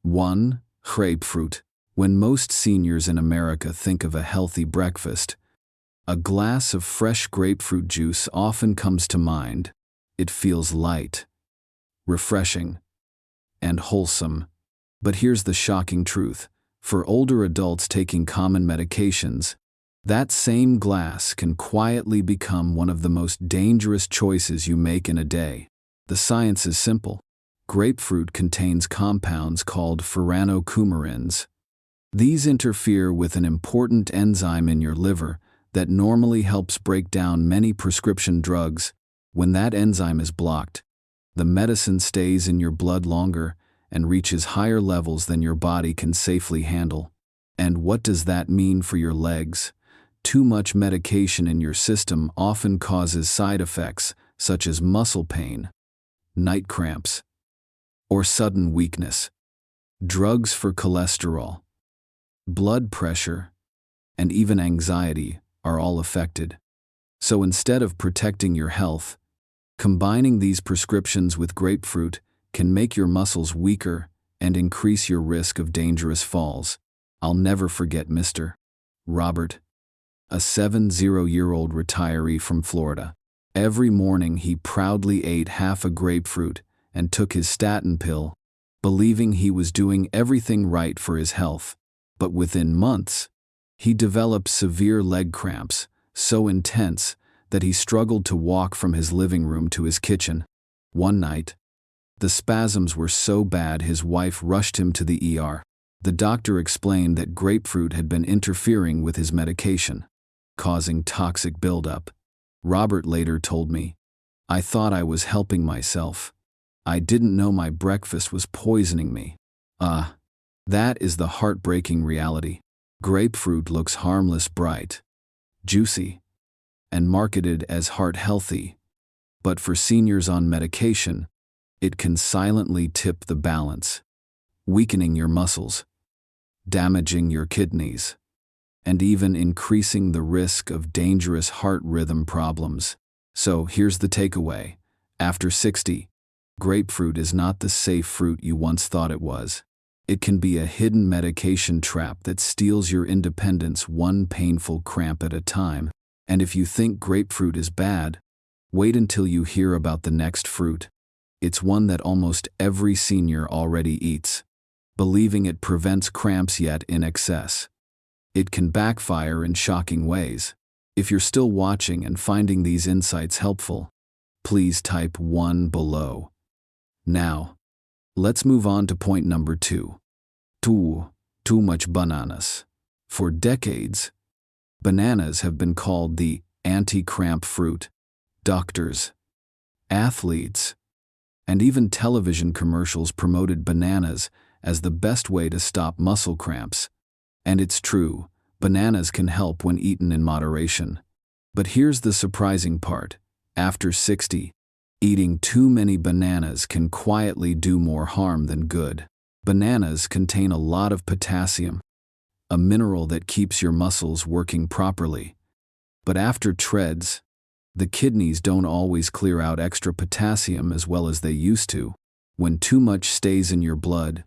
1. Grapefruit. When most seniors in America think of a healthy breakfast, a glass of fresh grapefruit juice often comes to mind. It feels light, refreshing, and wholesome. But here's the shocking truth. For older adults taking common medications, that same glass can quietly become one of the most dangerous choices you make in a day. The science is simple. Grapefruit contains compounds called furanocoumarins. These interfere with an important enzyme in your liver that normally helps break down many prescription drugs. When that enzyme is blocked, the medicine stays in your blood longer and reaches higher levels than your body can safely handle. And what does that mean for your legs? Too much medication in your system often causes side effects such as muscle pain, night cramps, or sudden weakness. Drugs for cholesterol, blood pressure, and even anxiety are all affected. So instead of protecting your health, combining these prescriptions with grapefruit can make your muscles weaker and increase your risk of dangerous falls. I'll never forget Mr. Robert, a 70-year-old retiree from Florida. Every morning he proudly ate half a grapefruit and took his statin pill, believing he was doing everything right for his health. But within months, he developed severe leg cramps, so intense that he struggled to walk from his living room to his kitchen. One night, the spasms were so bad his wife rushed him to the ER. The doctor explained that grapefruit had been interfering with his medication, causing toxic buildup. Robert later told me, "I thought I was helping myself. I didn't know my breakfast was poisoning me." That is the heartbreaking reality. Grapefruit looks harmless, bright, juicy, and marketed as heart-healthy. But for seniors on medication, it can silently tip the balance, weakening your muscles, damaging your kidneys, and even increasing the risk of dangerous heart rhythm problems. So here's the takeaway. After 60, grapefruit is not the safe fruit you once thought it was. It can be a hidden medication trap that steals your independence one painful cramp at a time. And if you think grapefruit is bad, wait until you hear about the next fruit. It's one that almost every senior already eats, believing it prevents cramps yet in excess. It can backfire in shocking ways. If you're still watching and finding these insights helpful, please type 1 below. Now, let's move on to point number 2. Too much bananas. For decades, bananas have been called the anti-cramp fruit. Doctors, athletes, and even television commercials promoted bananas as the best way to stop muscle cramps. And it's true, bananas can help when eaten in moderation. But here's the surprising part. After 60, eating too many bananas can quietly do more harm than good. Bananas contain a lot of potassium, a mineral that keeps your muscles working properly. But after treads, the kidneys don't always clear out extra potassium as well as they used to. When too much stays in your blood,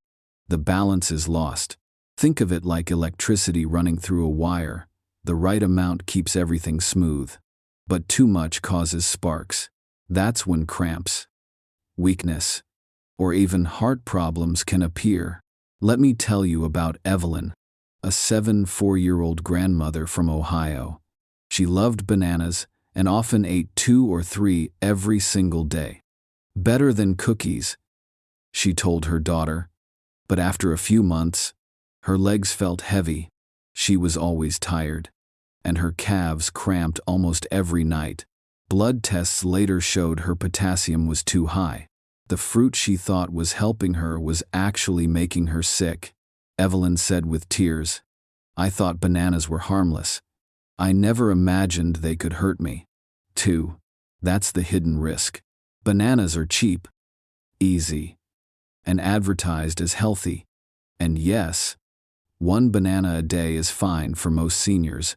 the balance is lost. Think of it like electricity running through a wire. The right amount keeps everything smooth, but too much causes sparks. That's when cramps, weakness, or even heart problems can appear. Let me tell you about Evelyn, a 74-year-old grandmother from Ohio. She loved bananas and often ate 2 or 3 every single day. Better than cookies, she told her daughter. But after a few months, her legs felt heavy, she was always tired, and her calves cramped almost every night. Blood tests later showed her potassium was too high. The fruit she thought was helping her was actually making her sick. Evelyn said with tears, "I thought bananas were harmless. I never imagined they could hurt me." 2. That's the hidden risk. Bananas are cheap, easy, and advertised as healthy. And yes, 1 banana a day is fine for most seniors.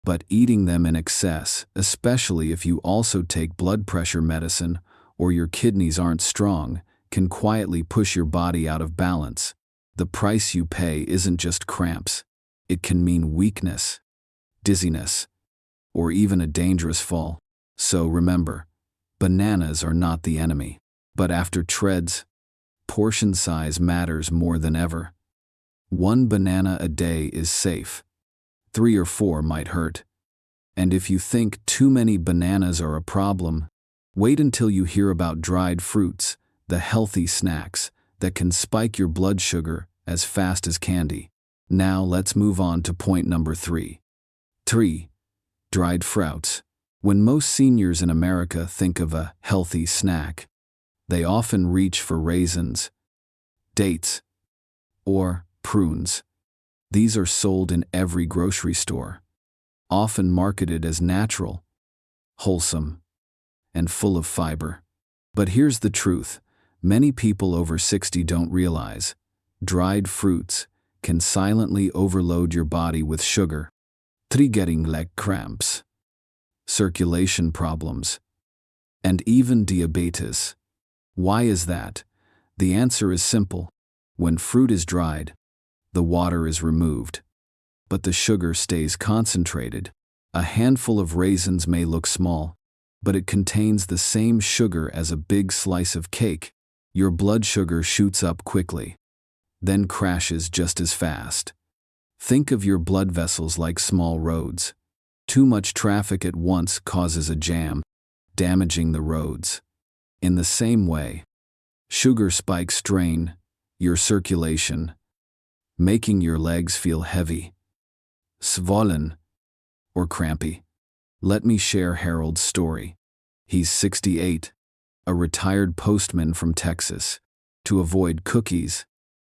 But eating them in excess, especially if you also take blood pressure medicine or your kidneys aren't strong, can quietly push your body out of balance. The price you pay isn't just cramps. It can mean weakness, dizziness, or even a dangerous fall. So remember, bananas are not the enemy. But after treads, portion size matters more than ever. 1 banana a day is safe. 3 or 4 might hurt. And if you think too many bananas are a problem, wait until you hear about dried fruits, the healthy snacks that can spike your blood sugar as fast as candy. Now let's move on to point number 3. 3. Dried fruits. When most seniors in America think of a healthy snack, they often reach for raisins, dates, or prunes. These are sold in every grocery store, often marketed as natural, wholesome, and full of fiber. But here's the truth. Many people over 60 don't realize dried fruits can silently overload your body with sugar, triggering leg cramps, circulation problems, and even diabetes. Why is that? The answer is simple. When fruit is dried, the water is removed, but the sugar stays concentrated. A handful of raisins may look small, but it contains the same sugar as a big slice of cake. Your blood sugar shoots up quickly, then crashes just as fast. Think of your blood vessels like small roads. Too much traffic at once causes a jam, damaging the roads. In the same way, sugar spikes drain your circulation, making your legs feel heavy, swollen, or crampy. Let me share Harold's story. He's 68, a retired postman from Texas. To avoid cookies,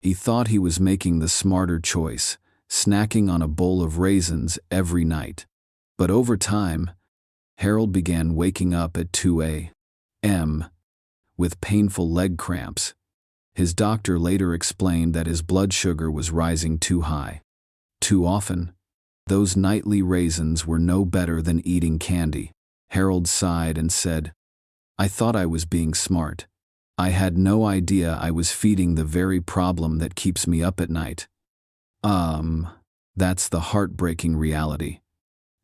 he thought he was making the smarter choice, snacking on a bowl of raisins every night. But over time, Harold began waking up at 2 a.m. with painful leg cramps. His doctor later explained that his blood sugar was rising too high. Too often, those nightly raisins were no better than eating candy. Harold sighed and said, "I thought I was being smart. I had no idea I was feeding the very problem that keeps me up at night." That's the heartbreaking reality.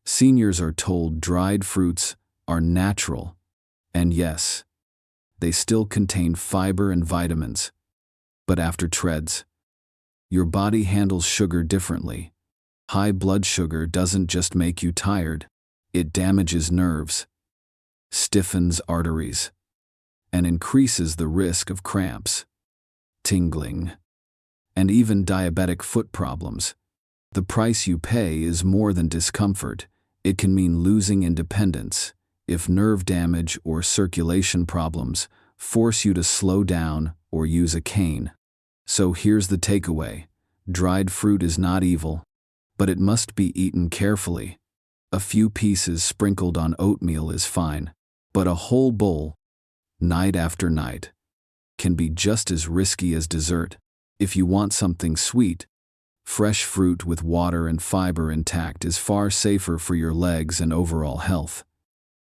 Seniors are told dried fruits are natural, and yes, they still contain fiber and vitamins. But after treads, your body handles sugar differently. High blood sugar doesn't just make you tired, it damages nerves, stiffens arteries, and increases the risk of cramps, tingling, and even diabetic foot problems. The price you pay is more than discomfort. It can mean losing independence if nerve damage or circulation problems force you to slow down or use a cane. So here's the takeaway. Dried fruit is not evil, but it must be eaten carefully. A few pieces sprinkled on oatmeal is fine, but a whole bowl, night after night, can be just as risky as dessert. If you want something sweet, fresh fruit with water and fiber intact is far safer for your legs and overall health.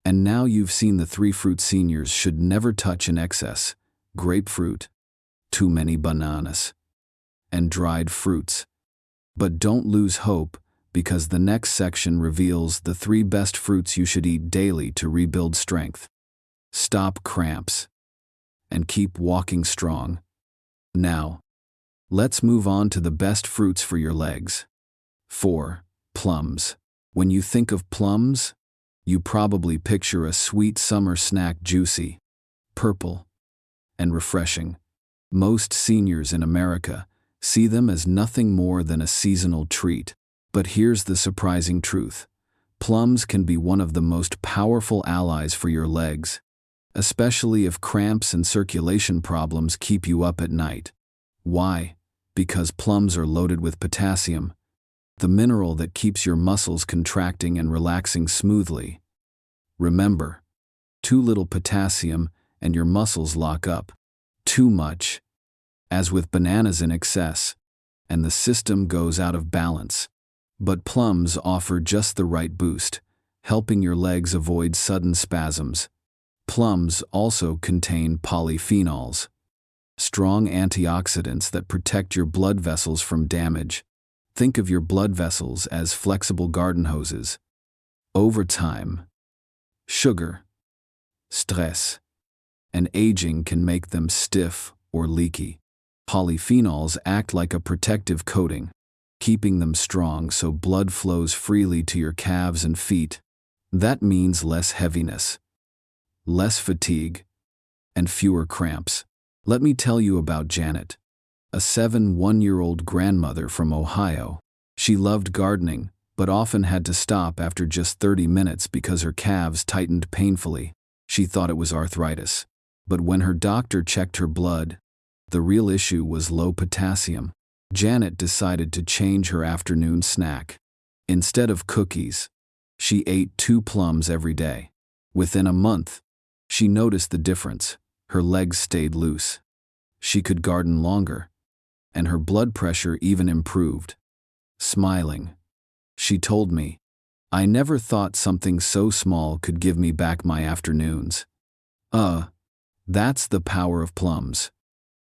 And now you've seen the 3 fruit seniors should never touch in excess: grapefruit, too many bananas, and dried fruits. But don't lose hope, because the next section reveals the 3 best fruits you should eat daily to rebuild strength, stop cramps, and keep walking strong. Now, let's move on to the best fruits for your legs. 4. Plums. When you think of plums, you probably picture a sweet summer snack, juicy, purple, and refreshing. Most seniors in America see them as nothing more than a seasonal treat. But here's the surprising truth. Plums can be one of the most powerful allies for your legs, especially if cramps and circulation problems keep you up at night. Why? Because plums are loaded with potassium, the mineral that keeps your muscles contracting and relaxing smoothly. Remember, too little potassium and your muscles lock up. Too much, as with bananas, in excess, and the system goes out of balance. But plums offer just the right boost, helping your legs avoid sudden spasms. Plums also contain polyphenols, strong antioxidants that protect your blood vessels from damage. Think of your blood vessels as flexible garden hoses. Over time, sugar, stress, and aging can make them stiff or leaky. Polyphenols act like a protective coating, keeping them strong so blood flows freely to your calves and feet. That means less heaviness, less fatigue, and fewer cramps. Let me tell you about Janet, a 71-year-old grandmother from Ohio. She loved gardening, but often had to stop after just 30 minutes because her calves tightened painfully. She thought it was arthritis. But when her doctor checked her blood, the real issue was low potassium. Janet decided to change her afternoon snack. Instead of cookies, she ate 2 plums every day. Within a month, she noticed the difference. Her legs stayed loose. She could garden longer, and her blood pressure even improved. Smiling, she told me, "I never thought something so small could give me back my afternoons." That's the power of plums.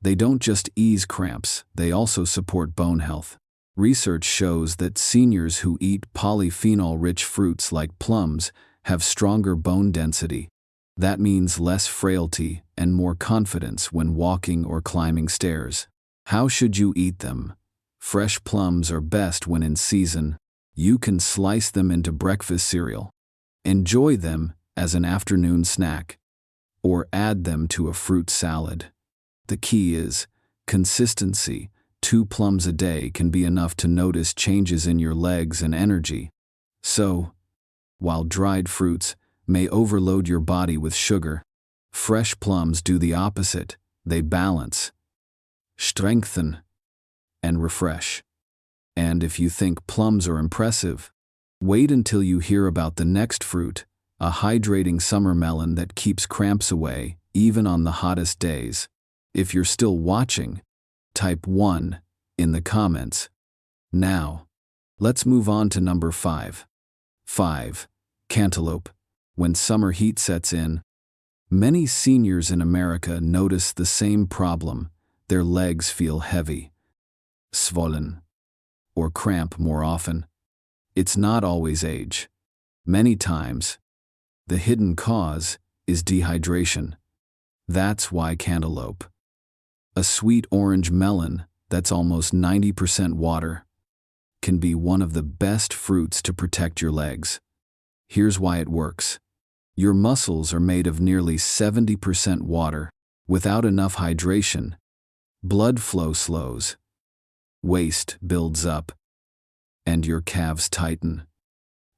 They don't just ease cramps, they also support bone health. Research shows that seniors who eat polyphenol-rich fruits like plums have stronger bone density. That means less frailty and more confidence when walking or climbing stairs. How should you eat them? Fresh plums are best when in season. You can slice them into breakfast cereal. Enjoy them as an afternoon snack, or add them to a fruit salad. The key is consistency. 2 plums a day can be enough to notice changes in your legs and energy. So, while dried fruits may overload your body with sugar, fresh plums do the opposite. They balance, strengthen, and refresh. And if you think plums are impressive, wait until you hear about the next fruit, a hydrating summer melon that keeps cramps away, even on the hottest days. If you're still watching, type 1 in the comments. Now, let's move on to number 5. 5. Cantaloupe. When summer heat sets in, many seniors in America notice the same problem. Their legs feel heavy, swollen, or cramp more often. It's not always age. Many times, the hidden cause is dehydration. That's why cantaloupe, a sweet orange melon that's almost 90% water, can be one of the best fruits to protect your legs. Here's why it works. Your muscles are made of nearly 70% water. Without enough hydration, blood flow slows, waste builds up, and your calves tighten.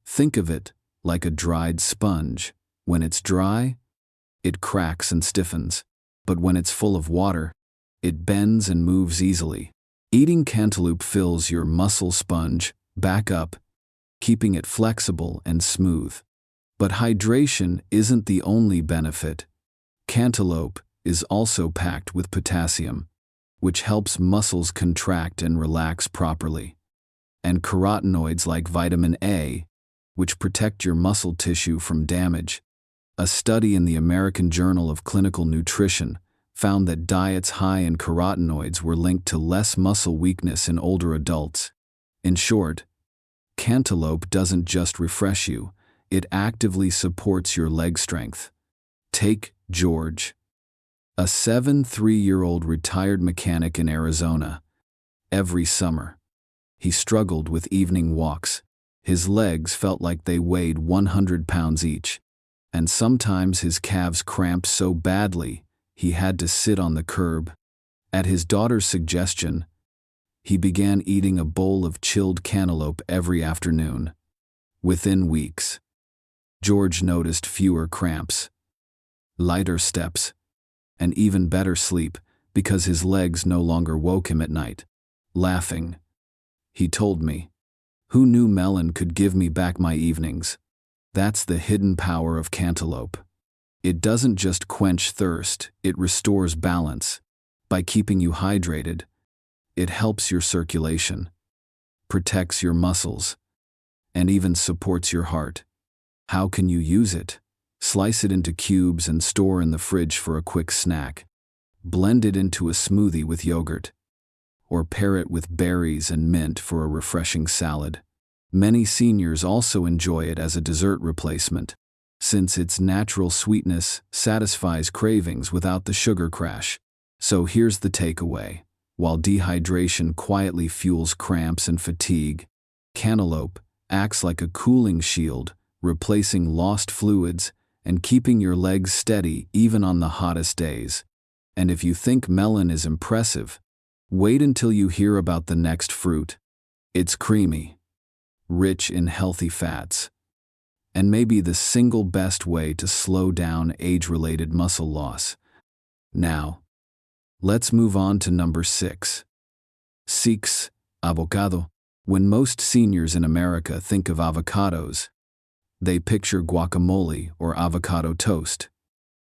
Think of it like a dried sponge. When it's dry, it cracks and stiffens, but when it's full of water, it bends and moves easily. Eating cantaloupe fills your muscle sponge back up, keeping it flexible and smooth. But hydration isn't the only benefit. Cantaloupe is also packed with potassium, which helps muscles contract and relax properly, and carotenoids like vitamin A, which protect your muscle tissue from damage. A study in the American Journal of Clinical Nutrition found that diets high in carotenoids were linked to less muscle weakness in older adults. In short, cantaloupe doesn't just refresh you, it actively supports your leg strength. Take George, a 73-year-old retired mechanic in Arizona. Every summer, he struggled with evening walks. His legs felt like they weighed 100 pounds each, and sometimes his calves cramped so badly he had to sit on the curb. At his daughter's suggestion, he began eating a bowl of chilled cantaloupe every afternoon. Within weeks, George noticed fewer cramps, lighter steps, and even better sleep because his legs no longer woke him at night. Laughing, he told me, "Who knew melon could give me back my evenings?" That's the hidden power of cantaloupe. It doesn't just quench thirst, it restores balance. By keeping you hydrated, it helps your circulation, protects your muscles, and even supports your heart. How can you use it? Slice it into cubes and store in the fridge for a quick snack. blend it into a smoothie with yogurt, or pair it with berries and mint for a refreshing salad. Many seniors also enjoy it as a dessert replacement, since its natural sweetness satisfies cravings without the sugar crash. So here's the takeaway. While dehydration quietly fuels cramps and fatigue, cantaloupe acts like a cooling shield, replacing lost fluids and keeping your legs steady even on the hottest days. And if you think melon is impressive, wait until you hear about the next fruit. It's creamy, rich in healthy fats, and maybe the single best way to slow down age-related muscle loss. Now, let's move on to number 6. 6. Avocado. When most seniors in America think of avocados, they picture guacamole or avocado toast.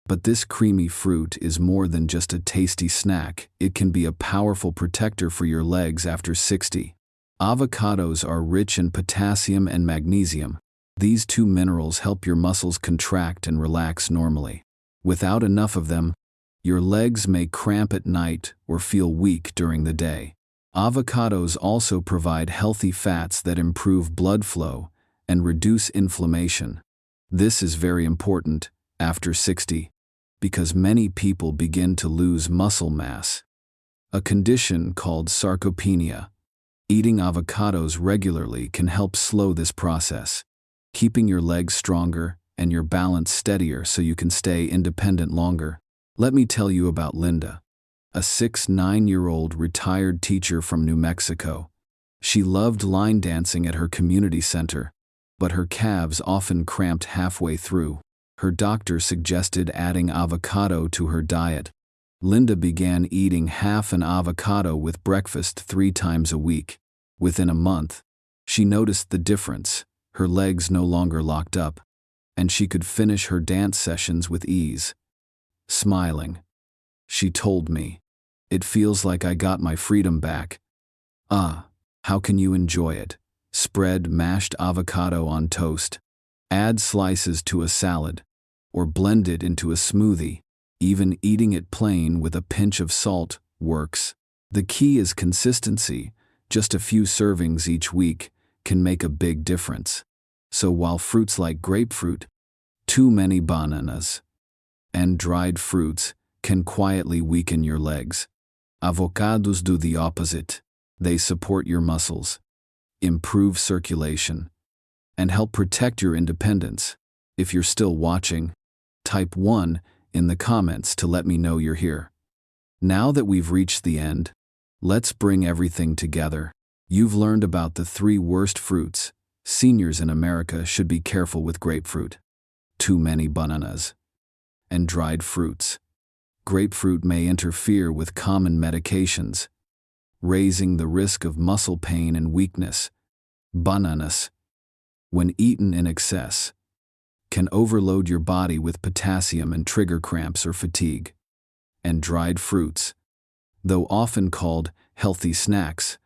But this creamy fruit is more than just a tasty snack. It can be a powerful protector for your legs after 60. Avocados are rich in potassium and magnesium. These two minerals help your muscles contract and relax normally. Without enough of them, your legs may cramp at night or feel weak during the day. Avocados also provide healthy fats that improve blood flow and reduce inflammation. This is very important after 60, because many people begin to lose muscle mass, a condition called sarcopenia. Eating avocados regularly can help slow this process, keeping your legs stronger and your balance steadier so you can stay independent longer. Let me tell you about Linda, a 9-year-old retired teacher from New Mexico. She loved line dancing at her community center, but her calves often cramped halfway through. Her doctor suggested adding avocado to her diet. Linda began eating half an avocado with breakfast 3 times a week. Within a month, she noticed the difference. Her legs no longer locked up, and she could finish her dance sessions with ease. Smiling, she told me, "It feels like I got my freedom back." How can you enjoy it? Spread mashed avocado on toast, add slices to a salad, or blend it into a smoothie. Even eating it plain with a pinch of salt works. The key is consistency. Just a few servings each week can make a big difference. So while fruits like grapefruit, too many bananas, and dried fruits can quietly weaken your legs, avocados do the opposite. They support your muscles, improve circulation, and help protect your independence. If you're still watching, type 1 in the comments to let me know you're here. Now that we've reached the end, let's bring everything together. You've learned about the 3 worst fruits. Seniors in America should be careful with grapefruit, too many bananas, and dried fruits. Grapefruit may interfere with common medications, raising the risk of muscle pain and weakness. Bananas, when eaten in excess, can overload your body with potassium and trigger cramps or fatigue. And dried fruits, though often called healthy snacks,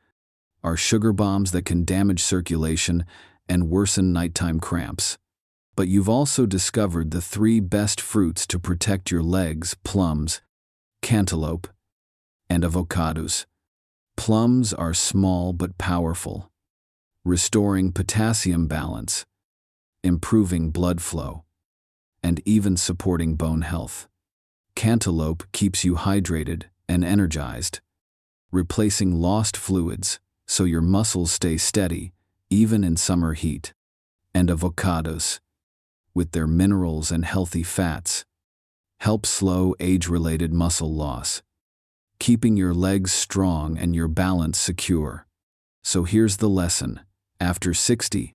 are sugar bombs that can damage circulation and worsen nighttime cramps. But you've also discovered the 3 best fruits to protect your legs: plums, cantaloupe, and avocados. Plums are small but powerful, restoring potassium balance, improving blood flow, and even supporting bone health. Cantaloupe keeps you hydrated and energized, replacing lost fluids so your muscles stay steady even in summer heat. And avocados, with their minerals and healthy fats, help slow age-related muscle loss, keeping your legs strong and your balance secure. So here's the lesson. After 60,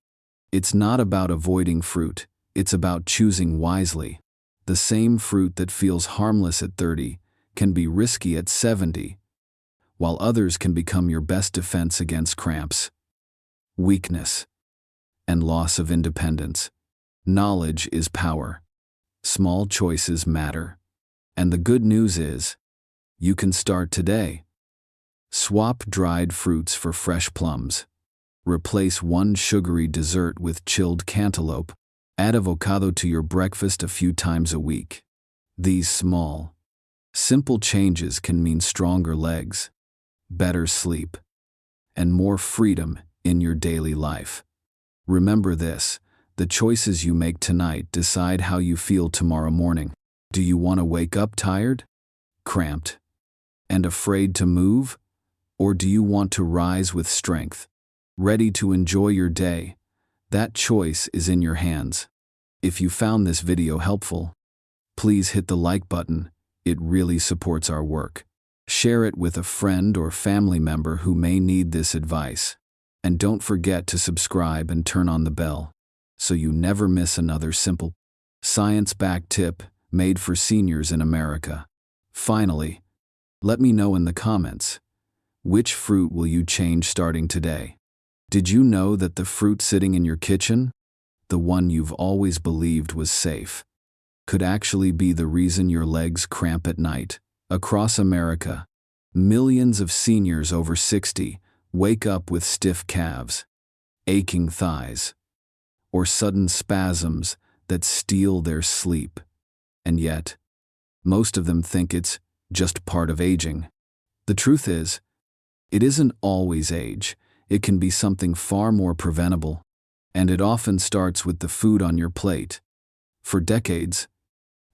it's not about avoiding fruit, it's about choosing wisely. The same fruit that feels harmless at 30 can be risky at 70, while others can become your best defense against cramps, weakness, and loss of independence. Knowledge is power. Small choices matter. And the good news is, you can start today. Swap dried fruits for fresh plums. Replace one sugary dessert with chilled cantaloupe. Add avocado to your breakfast a few times a week. These small, Simple changes can mean stronger legs, better sleep, and more freedom in your daily life. Remember this: the choices you make tonight decide how you feel tomorrow morning. Do you want to wake up tired, cramped, and afraid to move? Or do you want to rise with strength, ready to enjoy your day? That choice is in your hands. If you found this video helpful, please hit the like button. It really supports our work. Share it with a friend or family member who may need this advice. And don't forget to subscribe and turn on the bell, so you never miss another simple, science-backed tip made for seniors in America. Finally, let me know in the comments, which fruit will you change starting today? Did you know that the fruit sitting in your kitchen, the one you've always believed was safe, could actually be the reason your legs cramp at night? Across America, millions of seniors over 60 wake up with stiff calves, aching thighs, or sudden spasms that steal their sleep. And yet, most of them think it's just part of aging. The truth is, it isn't always age. It can be something far more preventable, and it often starts with the food on your plate. For decades,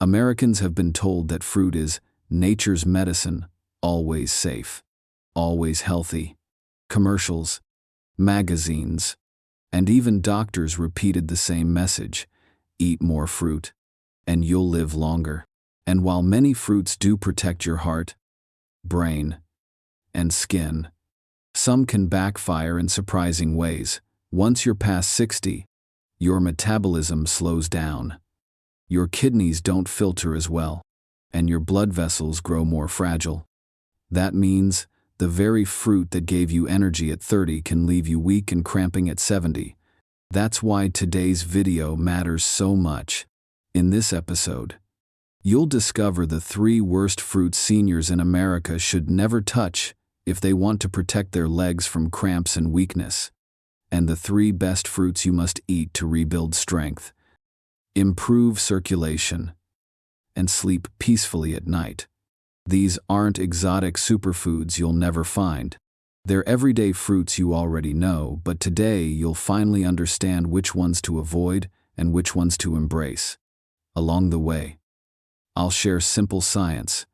Americans have been told that fruit is nature's medicine, always safe, always healthy. Commercials, magazines, and even doctors repeated the same message: eat more fruit, and you'll live longer. And while many fruits do protect your heart, brain, and skin, some can backfire in surprising ways. Once you're past 60, your metabolism slows down, your kidneys don't filter as well, and your blood vessels grow more fragile. That means the very fruit that gave you energy at 30 can leave you weak and cramping at 70. That's why today's video matters so much. In this episode, you'll discover the 3 worst fruits seniors in America should never touch if they want to protect their legs from cramps and weakness, and the 3 best fruits you must eat to rebuild strength, improve circulation, and sleep peacefully at night. These aren't exotic superfoods you'll never find. They're everyday fruits you already know, but today you'll finally understand which ones to avoid and which ones to embrace. Along the way, I'll share simple science,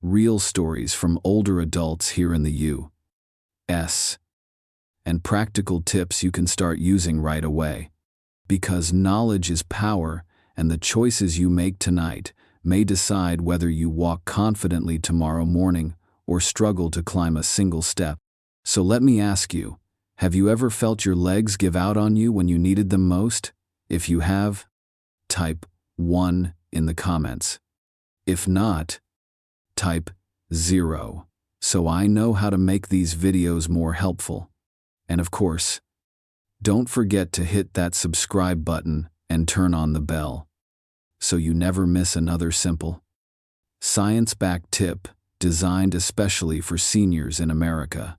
real stories from older adults here in the U.S., and practical tips you can start using right away. Because knowledge is power, and the choices you make tonight may decide whether you walk confidently tomorrow morning or struggle to climb a single step. So let me ask you, have you ever felt your legs give out on you when you needed them most? If you have, type 1 in the comments. If not, type 0, so I know how to make these videos more helpful. And of course, don't forget to hit that subscribe button and turn on the bell, so you never miss another simple, science-backed tip designed especially for seniors in America.